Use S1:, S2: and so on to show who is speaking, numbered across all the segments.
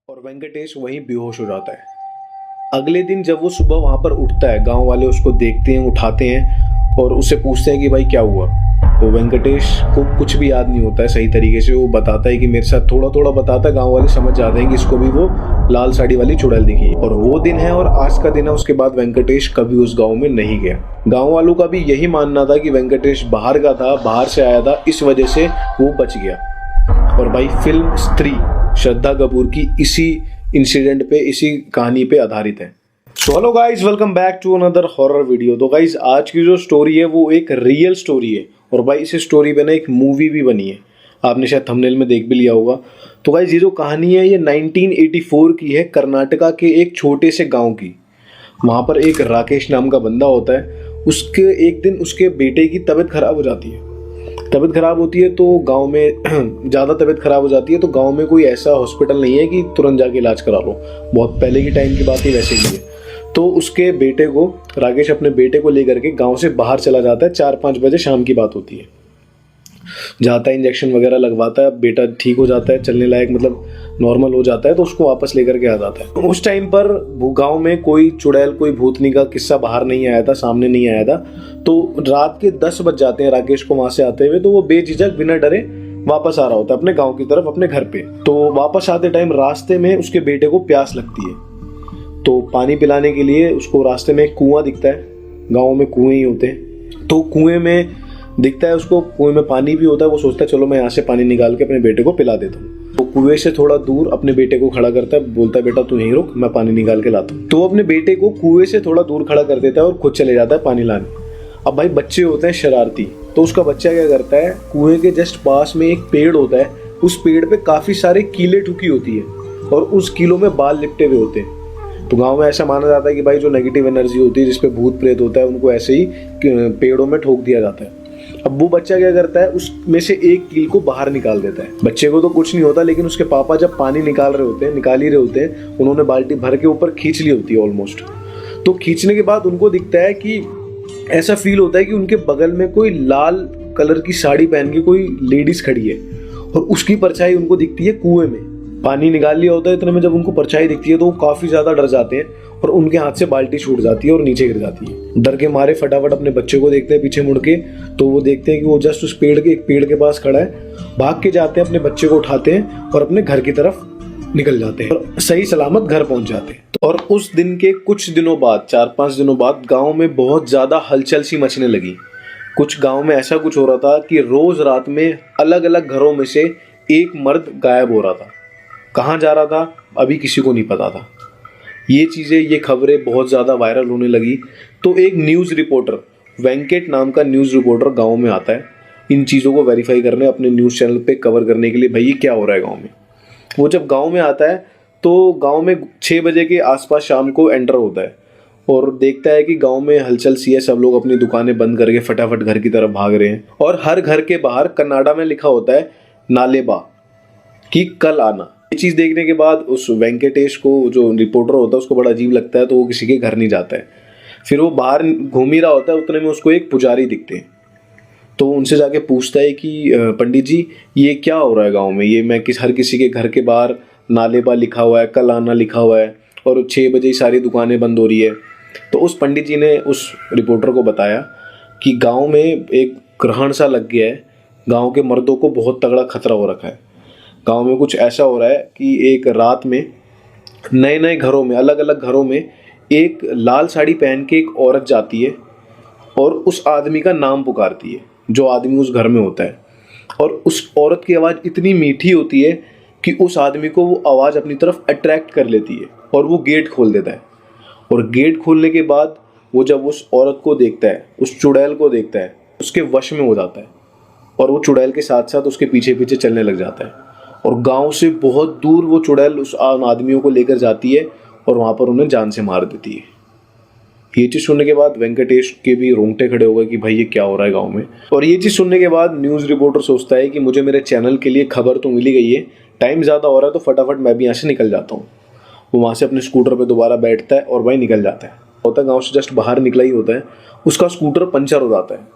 S1: और वेंकटेश वहीं बेहोश हो जाता है। अगले दिन जब वो सुबह वहां पर उठता है, गांव वाले उसको देखते हैं, उठाते हैं और उससे पूछते हैं कि भाई क्या हुआ। तो वेंकटेश को कुछ भी याद नहीं होता है सही तरीके से। वो बताता है कि मेरे साथ थोड़ा थोड़ा बताता है। गांव वाले समझ जाते हैं कि इसको भी वो लाल साड़ी वाली चुड़ैल दिखी और वो दिन है और आज का दिन है। उसके बाद वेंकटेश कभी उस गांव में नहीं गया। गांव वालों का भी यही मानना था कि वेंकटेश बाहर का था, बाहर से आया था, इस वजह से वो बच गया। और भाई फिल्म स्त्री श्रद्धा कपूर की इसी इंसिडेंट पे, इसी कहानी पे आधारित है। So hello guys, welcome back to another horror video. तो गाइस आज की जो स्टोरी है वो एक रियल स्टोरी है और भाई इस स्टोरी पे ना एक मूवी भी बनी है। आपने शायद थंबनेल में देख भी लिया होगा। तो गाइस ये जो कहानी है ये 1984 की है, कर्नाटका के एक छोटे से गांव की। वहाँ पर एक राकेश नाम का बंदा होता है। उसके एक दिन उसके बेटे की तबीयत खराब हो जाती है। तबीयत खराब होती है तो गांव में ज़्यादा तबीयत खराब हो जाती है तो गांव में कोई ऐसा हॉस्पिटल नहीं है कि तुरंत जाके इलाज करा लो। बहुत पहले की टाइम की बात ही वैसे ही है। तो उसके बेटे को, राकेश अपने बेटे को लेकर के गांव से बाहर चला जाता है। 4-5 बजे शाम की बात होती है। जाता है, इंजेक्शन वगैरह लगवाता है, बेटा ठीक हो जाता है, चलने लायक मतलब नॉर्मल हो जाता है। तो उसको वापस लेकर के आ जाता है। उस टाइम पर गांव में कोई चुड़ैल, कोई भूतनी का किस्सा बाहर नहीं आया था, सामने नहीं आया था। तो रात के 10 बज जाते हैं राकेश को वहां से आते हुए। तो वो बेझिझक बिना डरे वापस आ रहा होता है अपने गाँव की तरफ, अपने घर पे। तो वापस आते टाइम रास्ते में उसके बेटे को प्यास लगती है। तो पानी पिलाने के लिए उसको रास्ते में एक कुआं दिखता है। गाँव में कुएं ही होते हैं। तो कुएं में दिखता है उसको, कुएं में पानी भी होता है। वो सोचता है चलो मैं यहाँ से पानी निकाल के अपने बेटे को पिला देता हूँ। तो कुएं से थोड़ा दूर अपने बेटे को खड़ा करता है, बोलता है बेटा तू यहीं रुक, मैं पानी निकाल के लाता हूँ। तो अपने बेटे को कुएं से थोड़ा दूर खड़ा कर देता है और खुद चले जाता है पानी लाने। अब भाई बच्चे होते हैं शरारती, तो उसका बच्चा क्या करता है, कुएं के जस्ट पास में एक पेड़ होता है। उस पेड़ पे काफी सारे कीले ठुकी होती है और उस कीलों में बाल लिपटे हुए होते हैं। तो गांव में ऐसा माना जाता है कि भाई जो नेगेटिव एनर्जी होती है, जिसपे भूत प्रेत होता है, उनको ऐसे ही पेड़ों में ठोक दिया जाता है। अब वो बच्चा क्या करता है, उसमें से एक कील को बाहर निकाल देता है। बच्चे को तो कुछ नहीं होता, लेकिन उसके पापा जब पानी निकाल ही रहे होते हैं, उन्होंने बाल्टी भर के ऊपर खींच ली होती है ऑलमोस्ट। तो खींचने के बाद उनको दिखता है कि ऐसा फील होता है कि उनके बगल में कोई लाल कलर की साड़ी पहन के कोई लेडीज खड़ी है और उसकी परछाई उनको दिखती है कुएं में। पानी निकाल लिया होता है, इतने में जब उनको परछाई दिखती है तो वो काफी ज्यादा डर जाते हैं और उनके हाथ से बाल्टी छूट जाती है और नीचे गिर जाती है। डर के मारे फटाफट अपने बच्चे को देखते हैं पीछे मुड़ के। तो वो देखते हैं कि वो जस्ट उस एक पेड़ के पास खड़ा है। भाग के जाते हैं, अपने बच्चे को उठाते हैं और अपने घर की तरफ निकल जाते हैं और सही सलामत घर पहुंच जाते हैं। और उस दिन के कुछ दिनों बाद, 4-5 दिनों बाद, गाँव में बहुत ज्यादा हलचल सी मचने लगी। कुछ गाँव में ऐसा कुछ हो रहा था कि रोज रात में अलग अलग घरों में से एक मर्द गायब हो रहा था। कहाँ जा रहा था अभी किसी को नहीं पता था। ये चीज़ें, ये खबरें बहुत ज़्यादा वायरल होने लगी। तो एक न्यूज़ रिपोर्टर, वेंकट नाम का न्यूज़ रिपोर्टर गांव में आता है इन चीज़ों को वेरीफाई करने, अपने न्यूज़ चैनल पे कवर करने के लिए, भाई ये क्या हो रहा है गांव में। वो जब गांव में आता है तो गांव में 6 बजे के आसपास शाम को एंटर होता है और देखता है कि गांव में हलचल सी है। सब लोग अपनी दुकानें बंद करके फटाफट घर की तरफ भाग रहे हैं और हर घर के बाहर कन्नाडा में लिखा होता है नालेबा कि कल आना। ये चीज़ देखने के बाद उस वेंकटेश को, जो रिपोर्टर होता है, उसको बड़ा अजीब लगता है। तो वो किसी के घर नहीं जाता है। फिर वो बाहर घूम ही रहा होता है, उतने में उसको एक पुजारी दिखते हैं। तो उनसे जाके पूछता है कि पंडित जी ये क्या हो रहा है गांव में, ये मैं हर किसी के घर के बाहर नालेबा लिखा हुआ है, कल आना लिखा हुआ है और 6 बजे ही सारी दुकानें बंद हो रही है। तो उस पंडित जी ने उस रिपोर्टर को बताया कि गाँव में एक ग्रहण सा लग गया है, गाँव के मर्दों को बहुत तगड़ा खतरा हो रखा है। गांव में कुछ ऐसा हो रहा है कि एक रात में नए नए घरों में, अलग अलग घरों में एक लाल साड़ी पहन के एक औरत जाती है और उस आदमी का नाम पुकारती है जो आदमी उस घर में होता है। और उस औरत की आवाज़ इतनी मीठी होती है कि उस आदमी को वो आवाज़ अपनी तरफ अट्रैक्ट कर लेती है और वो गेट खोल देता है। और गेट खोलने के बाद वो जब उस औरत को देखता है, उस चुड़ैल को देखता है, उसके वश में हो जाता है और वो चुड़ैल के साथ साथ उसके पीछे पीछे चलने लग जाता है। और गांव से बहुत दूर वो चुड़ैल उस आदमियों को लेकर जाती है और वहां पर उन्हें जान से मार देती है। ये चीज़ सुनने के बाद वेंकटेश के भी रोंगटे खड़े हो गए कि भाई ये क्या हो रहा है गांव में। और ये चीज़ सुनने के बाद न्यूज़ रिपोर्टर सोचता है कि मुझे मेरे चैनल के लिए खबर तो मिली गई है, टाइम ज़्यादा हो रहा है तो फटाफट मैं भी यहाँ से निकल जाता हूँ। वो वहाँ से अपने स्कूटर पर दोबारा बैठता है और वहीं निकल जाता है। गाँव से जस्ट बाहर निकला ही होता है, उसका स्कूटर पंचर हो जाता है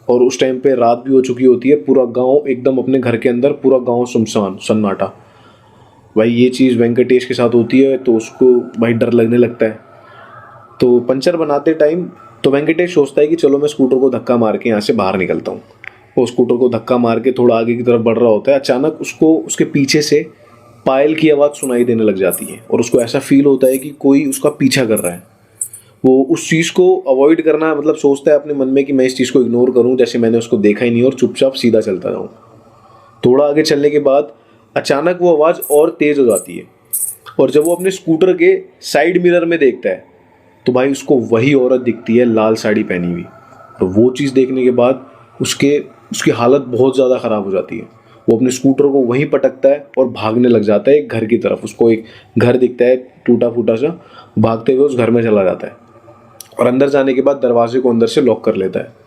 S1: और उस टाइम पे रात भी हो चुकी होती है। पूरा गांव एकदम अपने घर के अंदर, पूरा गांव सुनसान सन्नाटा। भाई ये चीज़ वेंकटेश के साथ होती है तो उसको भाई डर लगने लगता है। तो पंचर बनाते टाइम तो वेंकटेश सोचता है कि चलो मैं स्कूटर को धक्का मार के यहाँ से बाहर निकलता हूँ। वो स्कूटर को धक्का मार के थोड़ा आगे की तरफ बढ़ रहा होता है, अचानक उसको उसके पीछे से पायल की आवाज़ सुनाई देने लग जाती है और उसको ऐसा फील होता है कि कोई उसका पीछा कर रहा है। वो उस चीज़ को अवॉइड करना मतलब सोचता है अपने मन में कि मैं इस चीज़ को इग्नोर करूँ, जैसे मैंने उसको देखा ही नहीं और चुपचाप सीधा चलता जाऊँ। थोड़ा आगे चलने के बाद अचानक वो आवाज़ और तेज़ हो जाती है और जब वो अपने स्कूटर के साइड मिरर में देखता है तो भाई उसको वही औरत दिखती है लाल साड़ी पहनी हुई। और वो चीज़ देखने के बाद उसकी हालत बहुत ज़्यादा ख़राब हो जाती है। वो अपने स्कूटर को वहीं पटकता है और भागने लग जाता है एक घर की तरफ। उसको एक घर दिखता है टूटा फूटा सा, भागते हुए उस घर में चला जाता है और अंदर जाने के बाद दरवाजे को अंदर से लॉक कर लेता है।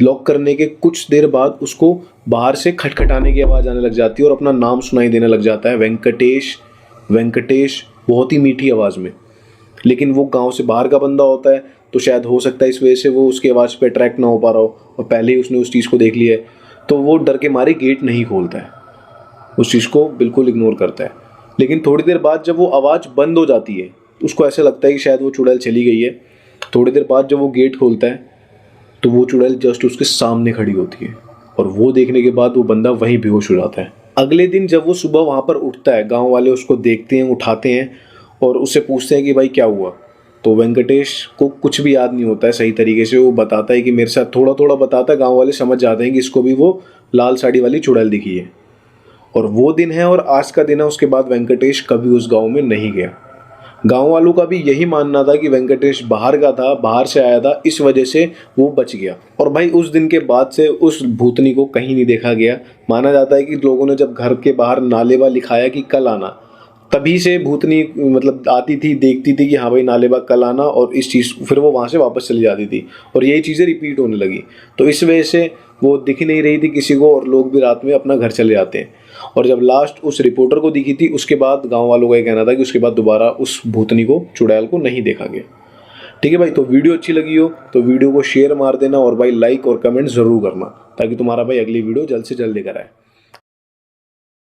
S1: लॉक करने के कुछ देर बाद उसको बाहर से खटखटाने की आवाज़ आने लग जाती है और अपना नाम सुनाई देने लग जाता है, वेंकटेश वेंकटेश, बहुत ही मीठी आवाज़ में। लेकिन वो गांव से बाहर का बंदा होता है तो शायद हो सकता है इस वजह से वो उसकी आवाज़ पे अट्रैक्ट ना हो पा रहा हो और पहले ही उसने उस चीज़ को देख लिया है, तो वो डर के मारे गेट नहीं खोलता है, उस चीज़ को बिल्कुल इग्नोर करता है। लेकिन थोड़ी देर बाद जब वो आवाज़ बंद हो जाती है उसको ऐसा लगता है कि शायद वो चुड़ैल चली गई है। थोड़ी देर बाद जब वो गेट खोलता है तो वो चुड़ैल जस्ट उसके सामने खड़ी होती है और वो देखने के बाद वो बंदा वहीं बेहोश हो जाता है। अगले दिन जब वो सुबह वहाँ पर उठता है, गांव वाले उसको देखते हैं, उठाते हैं और उससे पूछते हैं कि भाई क्या हुआ। तो वेंकटेश को कुछ भी याद नहीं होता है सही तरीके से। वो बताता है कि मेरे साथ थोड़ा थोड़ा बताता है, गांव वाले समझ जाते हैं कि इसको भी वो लाल साड़ी वाली चुड़ैल दिखी है। और वो दिन है और आज का दिन है। उसके बाद वेंकटेश कभी उस गांव में नहीं गया। गांव वालों का भी यही मानना था कि वेंकटेश बाहर का था, बाहर से आया था, इस वजह से वो बच गया। और भाई उस दिन के बाद से उस भूतनी को कहीं नहीं देखा गया। माना जाता है कि लोगों ने जब घर के बाहर नालेबा लिखाया कि कल आना, तभी से भूतनी मतलब आती थी, देखती थी कि हाँ भाई नालेबा कल आना, और इस चीज़ फिर वो वहाँ से वापस चली जाती थी और यही चीज़ें रिपीट होने लगी। तो इस वजह से वो दिख नहीं रही थी किसी को और लोग भी रात में अपना घर चले जाते हैं। और जब लास्ट उस रिपोर्टर को दिखी थी उसके बाद गांव वालों का ये कहना था कि उसके बाद दोबारा उस भूतनी को, चुड़ैल को नहीं देखा गया। ठीक है भाई, तो वीडियो अच्छी लगी हो तो वीडियो को शेयर मार देना और भाई लाइक और कमेंट ज़रूर करना ताकि तुम्हारा भाई अगली वीडियो जल्द से जल्द लेकर आए।